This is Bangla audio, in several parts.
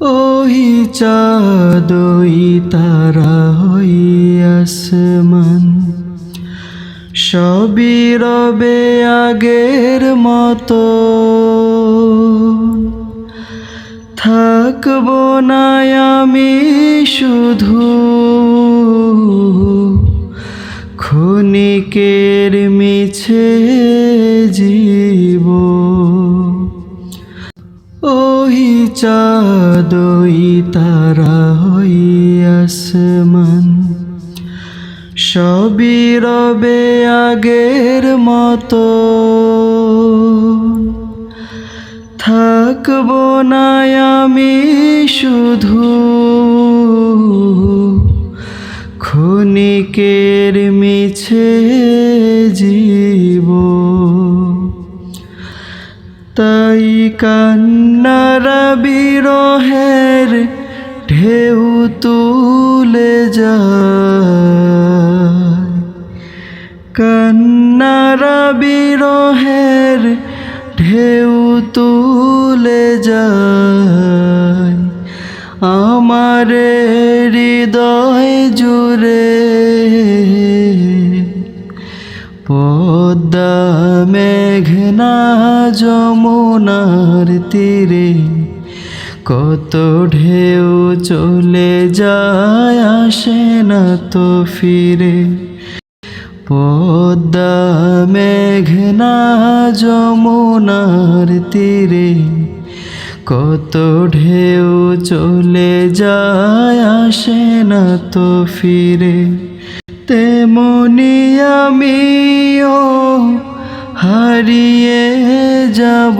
ওই চাঁদ ওই তারা ওই আসমান সবই রবে আগের মতো, থাকবো না আমি শুধু ক্ষণিকের মিছে জীব। ওই চাঁদ ওই তারা ওই আসমান সবই রবে আগের মতো, থাকবো না আমি শুধু ক্ষণিকের মিছে জীব। তাই কান্নারা বিরহের ঢেউ তুলে যায়, কান্নারা বিরহের ঢেউ তুলে যায় আমার হৃদয় জুড়ে। পদ্মা মেঘনা যমুনার তীরে কত ঢেউ চলে যায় আসে না তো ফিরে। পদ্মা মেঘনা যমুনার তীরে কত ঢেউ চলে যায় আসে না তো ফিরে। তেমনি আমিও হারিয়ে যাব,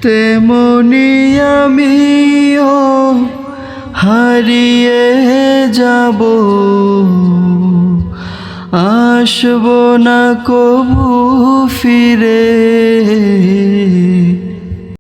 তেমনি আমিও হারিয়ে যাব, আসব না কবু ফিরে।